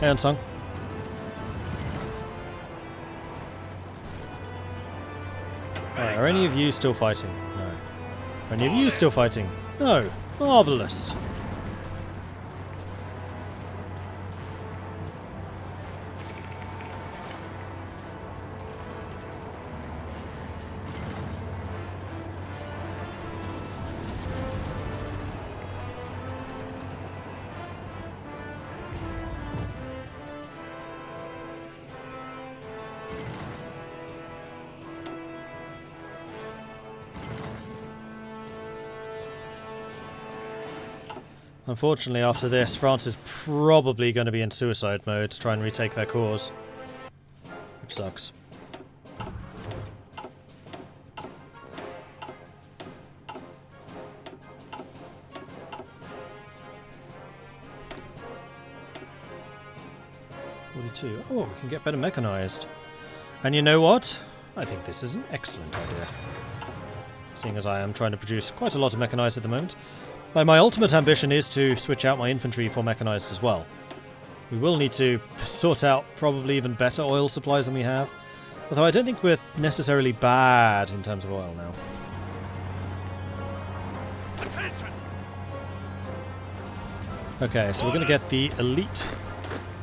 Hey, Unsung. Alright, are any of you still fighting? No. Are any of you still fighting? No. Marvellous. Unfortunately, after this, France is probably going to be in suicide mode to try and retake their cause. Which sucks. Oh, we can get better mechanized. And you know what? I think this is an excellent idea. Seeing as I am trying to produce quite a lot of mechanized at the moment. Like, my ultimate ambition is to switch out my infantry for mechanized as well. We will need to sort out probably even better oil supplies than we have. Although I don't think we're necessarily bad in terms of oil now. Attention! Okay, so we're going to get the elite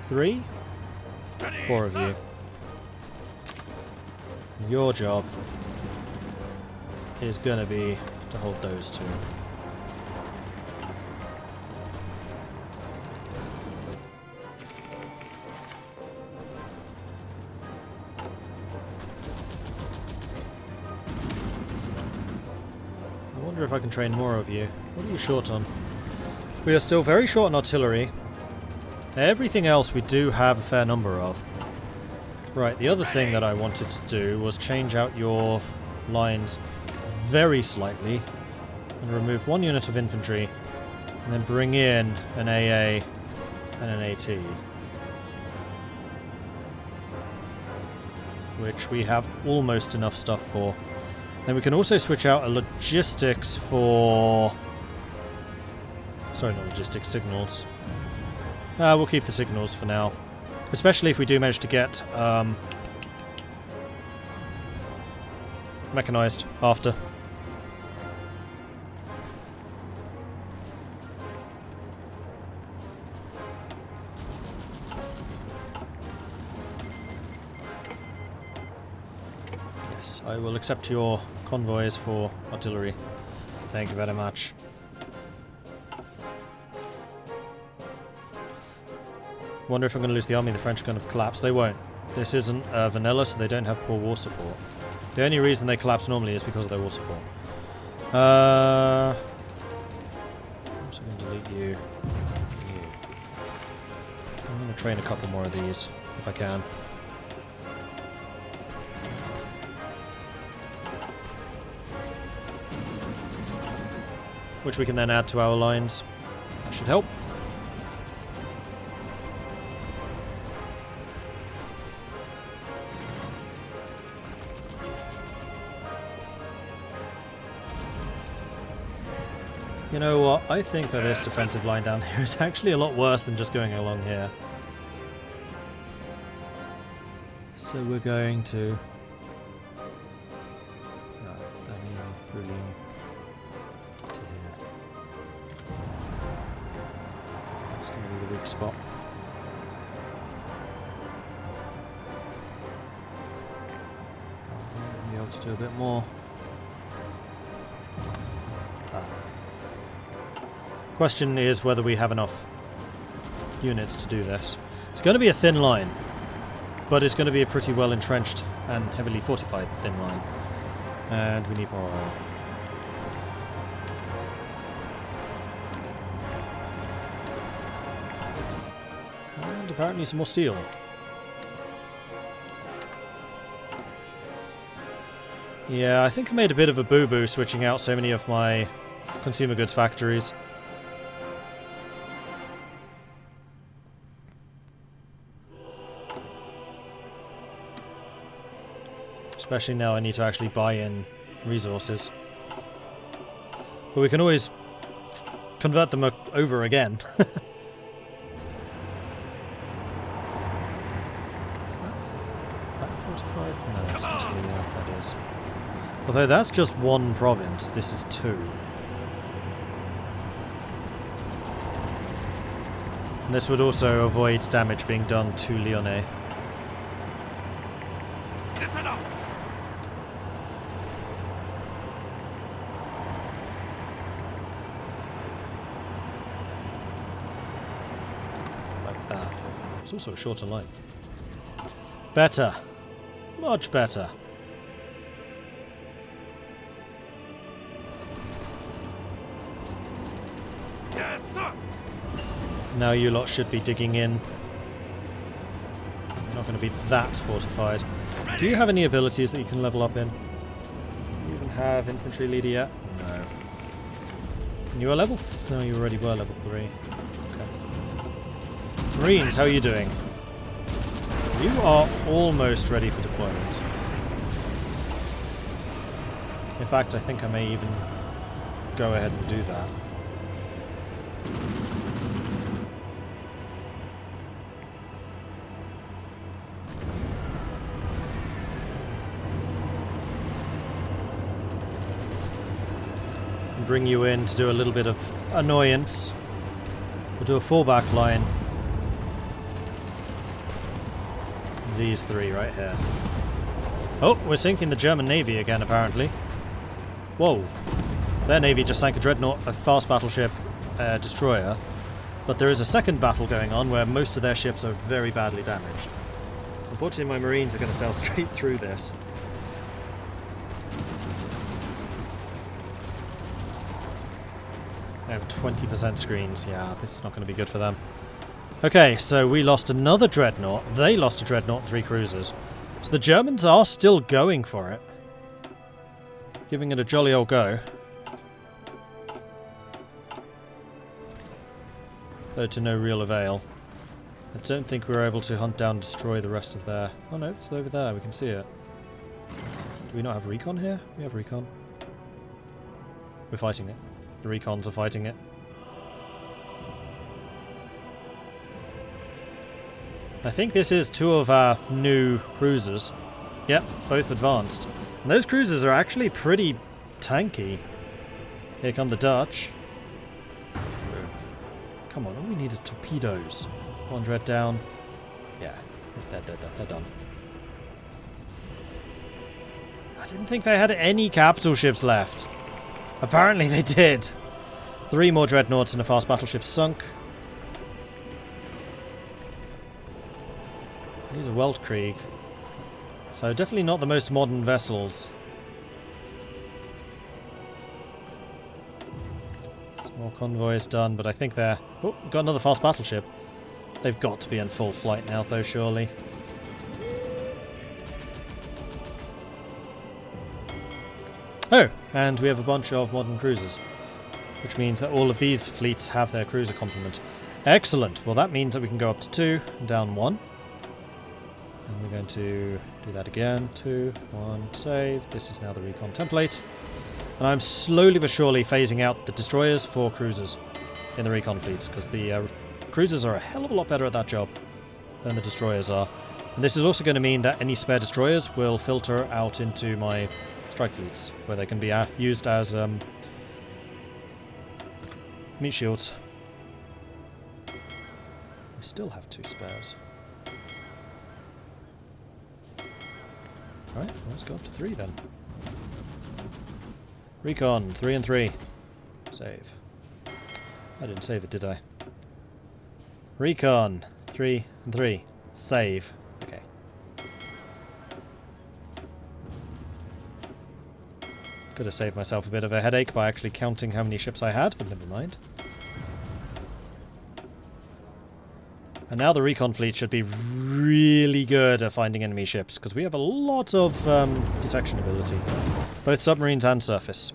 3. 4 of you. Your job is going to be to hold those 2. I wonder if I can train more of you. What are you short on? We are still very short on artillery. Everything else we do have a fair number of. Right, the other thing that I wanted to do was change out your lines very slightly and remove 1 unit of infantry and then bring in an AA and an AT. Which we have almost enough stuff for. Then we can also switch out a logistics for... Sorry, not logistics, signals. We'll keep the signals for now. Especially if we do manage to get mechanized after. Yes, I will accept your convoys for artillery. Thank you very much. Wonder if I'm going to lose the army. The French are going to collapse. They won't. This isn't vanilla, so they don't have poor war support. The only reason they collapse normally is because of their war support. I'm also going to delete you. You. I'm going to train a couple more of these, if I can. Which we can then add to our lines. That should help. You know what, I think that this defensive line down here is actually a lot worse than just going along here. So we're going to... through to here. That's going to be the weak spot. I'll be able to do a bit more. Question is whether we have enough units to do this. It's going to be a thin line, but it's going to be a pretty well entrenched and heavily fortified thin line. And we need more oil. And apparently some more steel. Yeah, I think I made a bit of a boo-boo switching out so many of my consumer goods factories. Especially now I need to actually buy in resources. But we can always convert them over again. destroyers. Although that's just one province, this is two. And this would also avoid damage being done to Lyonnais. Listen up. Like that. It's also a shorter line. Better. Much better. Yes, sir. Now you lot should be digging in. Not going to be that fortified. Do you have any abilities that you can level up in? Do you even have infantry leader yet? No. And you are level... No, you already were level 3. Okay. Marines, how are you doing? You are almost ready for deployment. In fact, I think I may even go ahead and do that. And bring you in to do a little bit of annoyance. We'll do a fallback line. These three right here. Oh, we're sinking the German Navy again, apparently. Whoa. Their Navy just sank a dreadnought, a fast battleship destroyer. But there is a second battle going on where most of their ships are very badly damaged. Unfortunately, my Marines are going to sail straight through this. They have 20% screens. Yeah, this is not going to be good for them. Okay, so we lost another dreadnought. They lost a dreadnought and 3 cruisers. So the Germans are still going for it. Giving it a jolly old go. Though to no real avail. I don't think we were able to hunt down and destroy the rest of their... Oh no, it's over there. We can see it. Do we not have recon here? We have recon. We're fighting it. The recons are fighting it. I think this is 2 of our new cruisers. Yep, both advanced. And those cruisers are actually pretty tanky. Here come the Dutch. Come on, all we need is torpedoes. Mordred down. Yeah, they're done. I didn't think they had any capital ships left. Apparently they did. 3 more dreadnoughts and a fast battleship sunk. These are Weltkrieg. So definitely not the most modern vessels. Some more convoys done, but I think they're... Oh, got another fast battleship. They've got to be in full flight now, though, surely. Oh, and we have a bunch of modern cruisers. Which means that all of these fleets have their cruiser complement. Excellent. Well, that means that we can go up to 2 and down 1. And we're going to do that again. 2, 1, save. This is now the recon template. And I'm slowly but surely phasing out the destroyers for cruisers in the recon fleets, because the cruisers are a hell of a lot better at that job than the destroyers are. And this is also going to mean that any spare destroyers will filter out into my strike fleets, where they can be used as meat shields. We still have 2 spares. Alright, let's go up to 3 then. Recon, 3 and 3. Save. I didn't save it, did I? Recon, 3 and 3. Save. Okay. Could have saved myself a bit of a headache by actually counting how many ships I had, but never mind. And now the recon fleet should be really good at finding enemy ships, because we have a lot of detection ability. Both submarines and surface.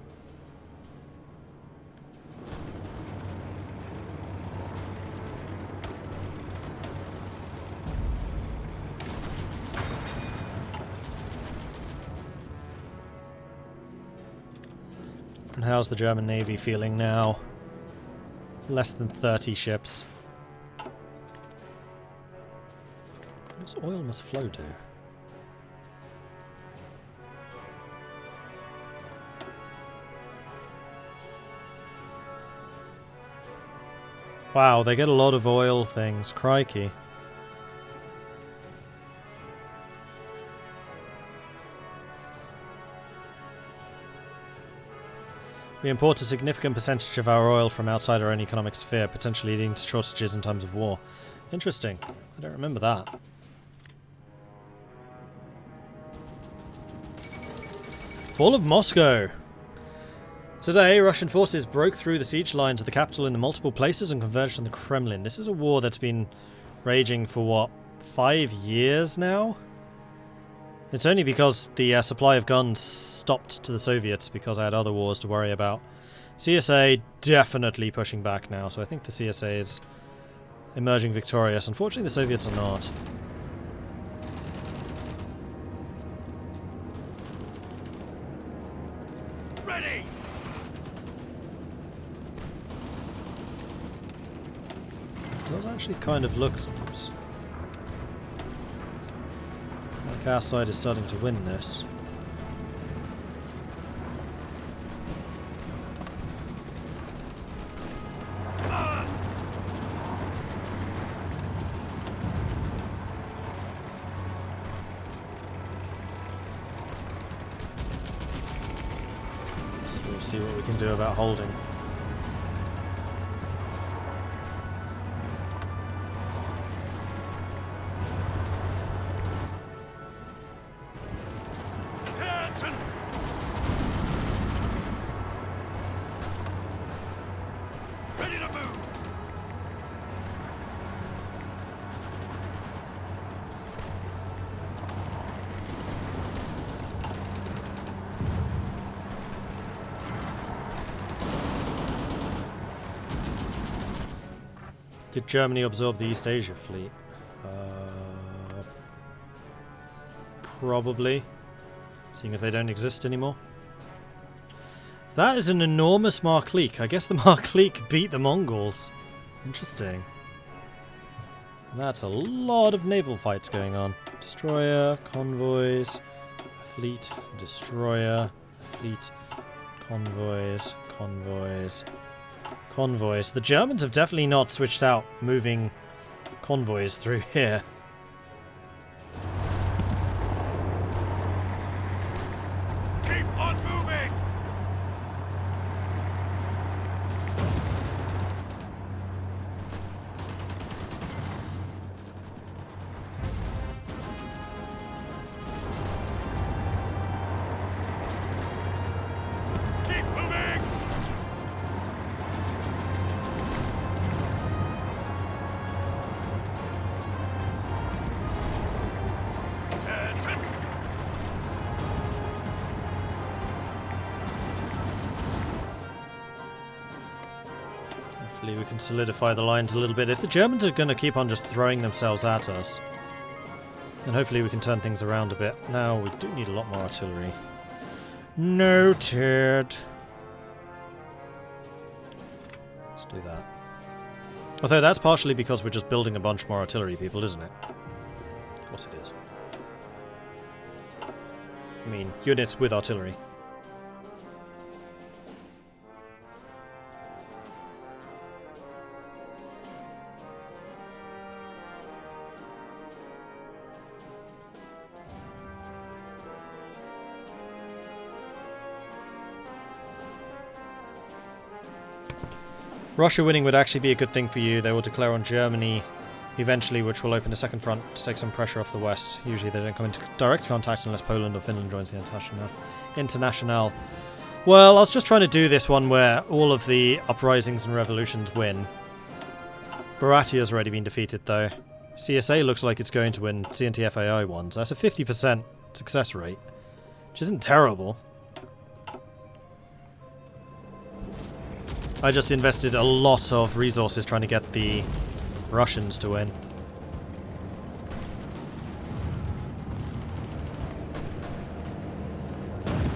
And how's the German Navy feeling now? Less than 30 ships. What's oil must flow do? Wow, they get a lot of oil things. Crikey. We import a significant percentage of our oil from outside our own economic sphere, potentially leading to shortages in times of war. Interesting. I don't remember that. Fall of Moscow. Today, Russian forces broke through the siege lines of the capital in multiple places and converged on the Kremlin. This is a war that's been raging for, what, 5 years now? It's only because the supply of guns stopped to the Soviets because I had other wars to worry about. CSA definitely pushing back now, so I think the CSA is emerging victorious. Unfortunately, the Soviets are not. Ready! It does actually kind of look... Oops. Like our side is starting to win this. So we'll see what we can do about holding. Attention! Ready to move! Did Germany absorb the East Asia fleet? Probably. Seeing as they don't exist anymore. That is an enormous Markleek. I guess the Markleek beat the Mongols. Interesting. And that's a lot of naval fights going on. Destroyer, convoys, fleet, destroyer, fleet, convoys, convoys, convoys. The Germans have definitely not switched out moving convoys through here. Keep on moving! Keep moving! Attention! Hopefully we can solidify the lines a little bit. If the Germans are going to keep on just throwing themselves at us, then hopefully we can turn things around a bit. Now we do need a lot more artillery. Noted. Let's do that. Although that's partially because we're just building a bunch more artillery, people, isn't it? Of course it is. I mean, units with artillery. Russia winning would actually be a good thing for you. They will declare on Germany eventually, which will open a second front to take some pressure off the West. Usually they don't come into direct contact unless Poland or Finland joins the International. Well, I was just trying to do this one where all of the uprisings and revolutions win. Baratia's already been defeated, though. CSA looks like it's going to win CNTFAI ones. That's a 50% success rate, which isn't terrible. I just invested a lot of resources trying to get the Russians to win.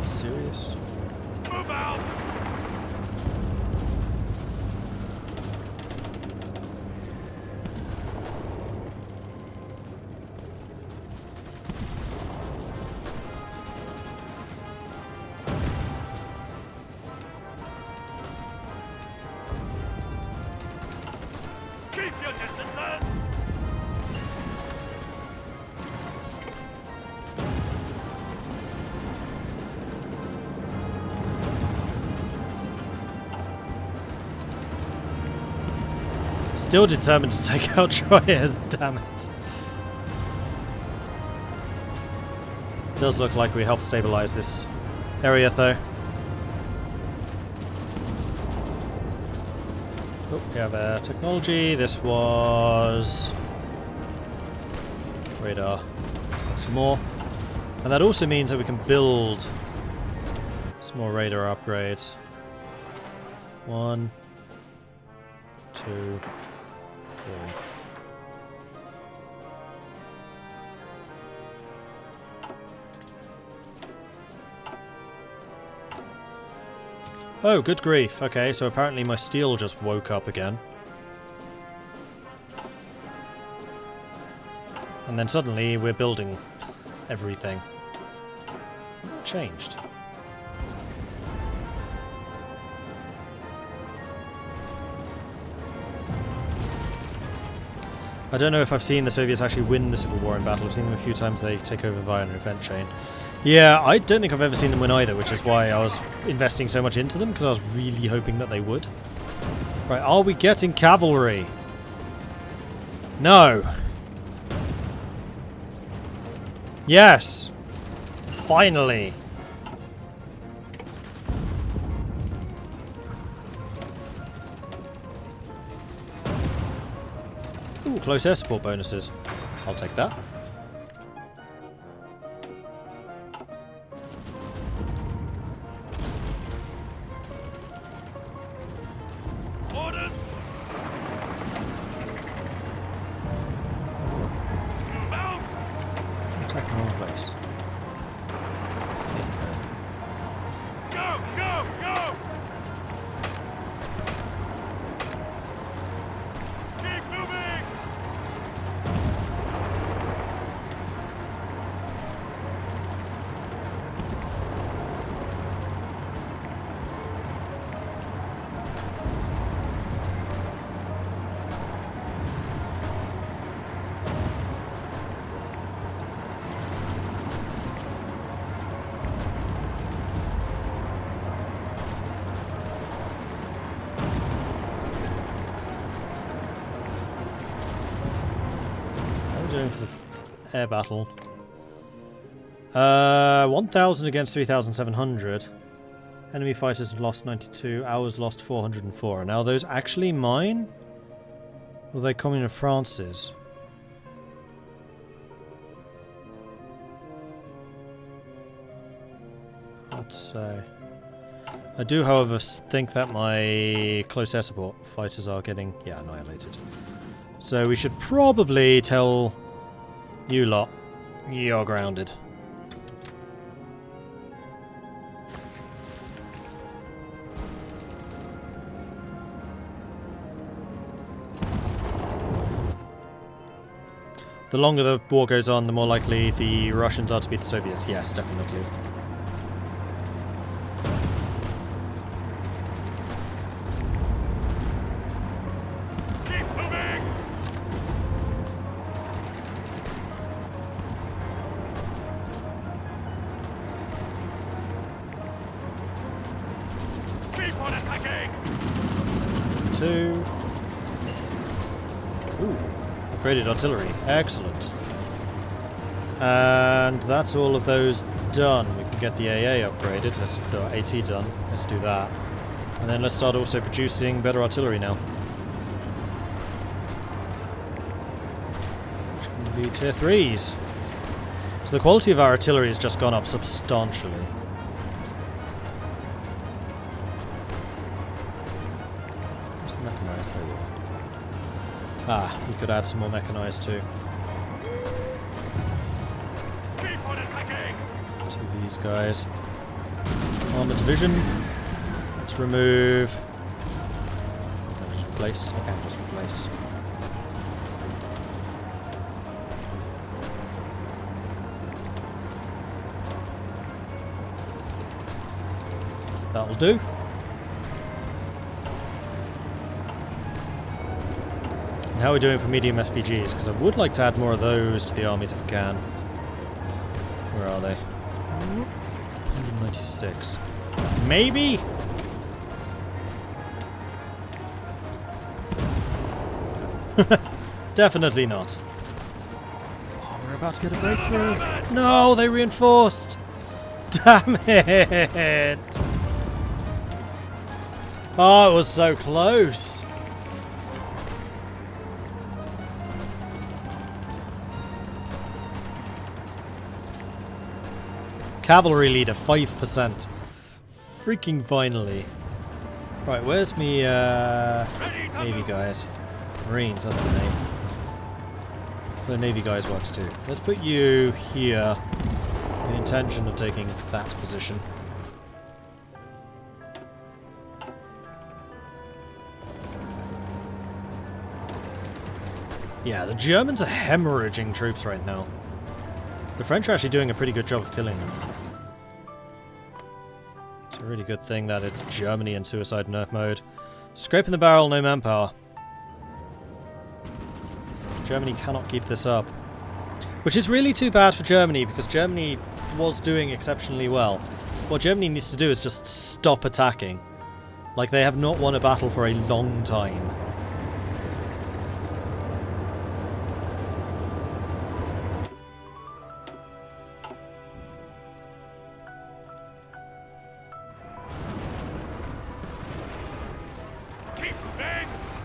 Serious? Move out! Keep your distances! Still determined to take out Troyers, damn it. Does look like we helped stabilize this area though. Oh, we have technology. This was radar. Some more. And that also means that we can build some more radar upgrades. 1, 2, 3. Oh, good grief. Okay, so apparently my steel just woke up again. And then suddenly we're building everything. What changed? I don't know if I've seen the Soviets actually win the Civil War in battle. I've seen them a few times they take over via an event chain. Yeah, I don't think I've ever seen them win either, which is why I was investing so much into them, because I was really hoping that they would. Right, are we getting cavalry? No. Yes. Finally. Ooh, close air support bonuses. I'll take that. Orders! Move out! Attacking all place. Go! Go! Go! Keep moving! Doing for the air battle. 1,000 against 3,700. Enemy fighters lost 92. Ours lost 404. Are now those actually mine? Or are they coming to France's? Let's say. I do, however, think that my close air support fighters are getting, yeah, annihilated. So we should probably tell you lot you're grounded. The longer the war goes on, the more likely the Russians are to beat the Soviets. Yes, definitely. Ooh, upgraded artillery. Excellent. And that's all of those done. We can get the AA upgraded. Let's AT done. Let's do that. And then let's start also producing better artillery now. Which can be tier 3s. So the quality of our artillery has just gone up substantially. Mechanized, there we go. Ah, we could add some more mechanized too. Keep on attacking! To these guys. Armor division. Let's remove. Can I just replace? I can just replace. That'll do. How are we doing for medium SPGs? Because I would like to add more of those to the armies if I can. Where are they? 196. Maybe? Definitely not. Oh, we're about to get a breakthrough. No, they reinforced! Damn it! Oh, it was so close. Cavalry leader, 5%. Freaking finally. Right, where's me Navy guys? Marines, that's the name. The Navy guys want to do. Let's put you here. The intention of taking that position. Yeah, the Germans are hemorrhaging troops right now. The French are actually doing a pretty good job of killing them. It's a really good thing that it's Germany in suicide mode. Scraping the barrel, no manpower. Germany cannot keep this up. Which is really too bad for Germany, because Germany was doing exceptionally well. What Germany needs to do is just stop attacking. Like, they have not won a battle for a long time.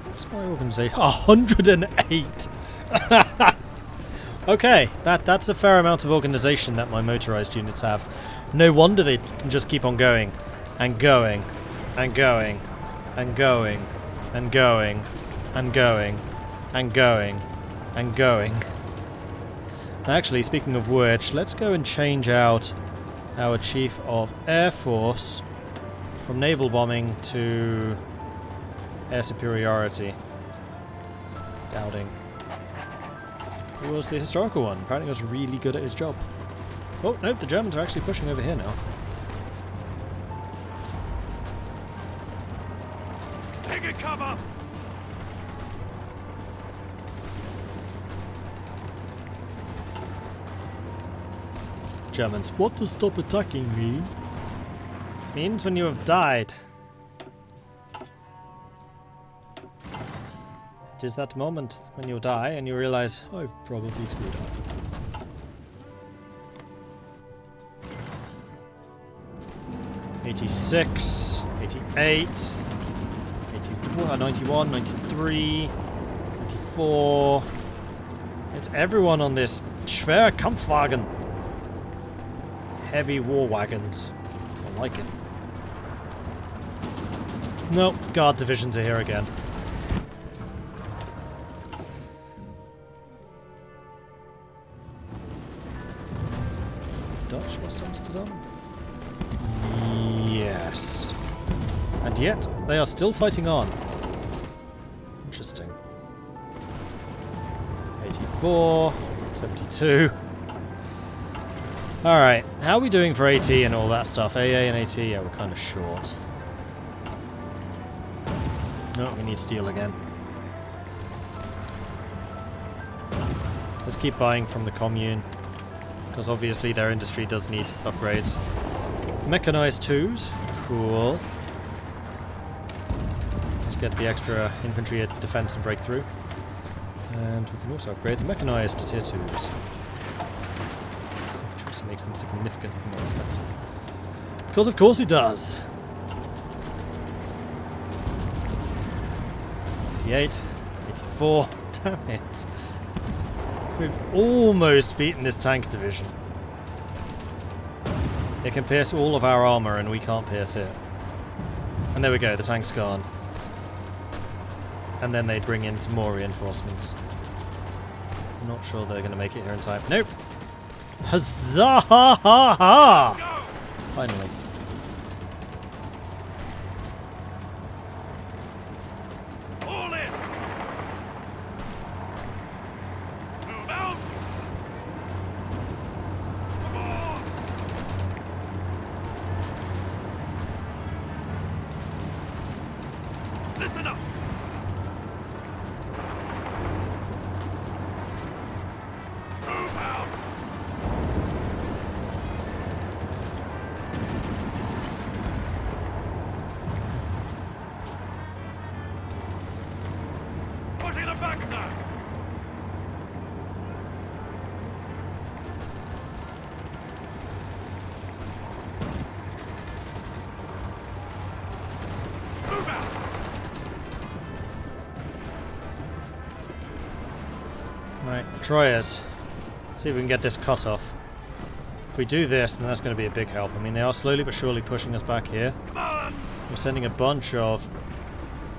What's my organization? 108! Okay, that's a fair amount of organization that my motorized units have. No wonder they can just keep on going. And going. And going. And going. And going. And going. And going. And going. Actually, speaking of which, let's go and change out our Chief of Air Force from naval bombing to air superiority. Doubting. Who was the historical one? Apparently he was really good at his job. Oh, no, the Germans are actually pushing over here now. Taking cover! Germans, what does stop attacking me? Means when you have died. It is that moment when you die and you realize, oh, I've probably screwed up. '86, 88, 91, 93, 94. It's everyone on this schwer Kampfwagen. Heavy war wagons. I like it. Nope, guard divisions are here again. Dutch lost Amsterdam? Yes. And yet, they are still fighting on. Interesting. 84, 72. Alright, how are we doing for AT and all that stuff? AA and AT, yeah, we're kind of short. No, we need steel again. Let's keep buying from the commune, because obviously their industry does need upgrades. Mechanized 2s, cool. Let's get the extra infantry at defense and breakthrough. And we can also upgrade the mechanized to tier 2s. Which also makes them significantly more expensive. Because of course it does! 88, 84, damn it. We've almost beaten this tank division. It can pierce all of our armor and we can't pierce it. And there we go, the tank's gone. And then they bring in some more reinforcements. I'm not sure they're going to make it here in time. Nope! Huzzah! Ha ha ha! Finally. All in! Move out! Come on! Listen up! Stand back, sir! Move out! Right, Troyers. See if we can get this cut off. If we do this, then that's going to be a big help. I mean, they are slowly but surely pushing us back here. Come on! We're sending a bunch of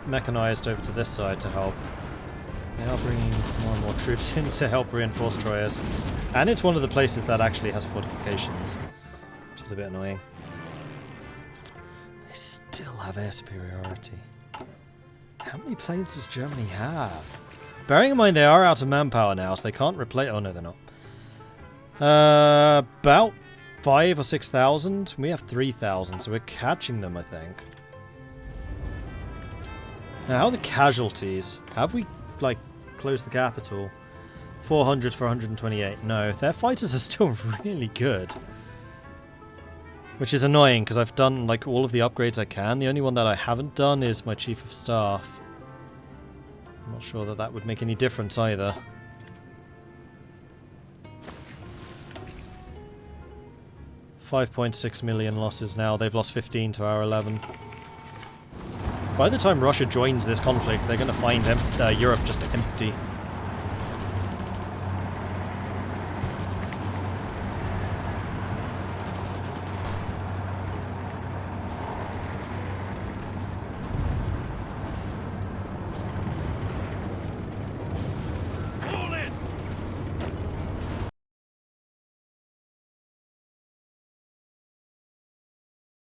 mechanized over to this side to help. They are bringing more and more troops in to help reinforce Troyers. And it's one of the places that actually has fortifications, which is a bit annoying. They still have air superiority. How many planes does Germany have? Bearing in mind they are out of manpower now, so they can't replace... Oh, no, they're not. About 5,000 or 6,000. We have 3,000, so we're catching them, I think. Now, how are the casualties? Have we, like, closed the gap at all? 400 for 128. No, their fighters are still really good. Which is annoying, because I've done, like, all of the upgrades I can. The only one that I haven't done is my Chief of Staff. I'm not sure that that would make any difference either. $5.6 million losses now. They've lost 15 to our 11. By the time Russia joins this conflict, they're going to find Europe just empty.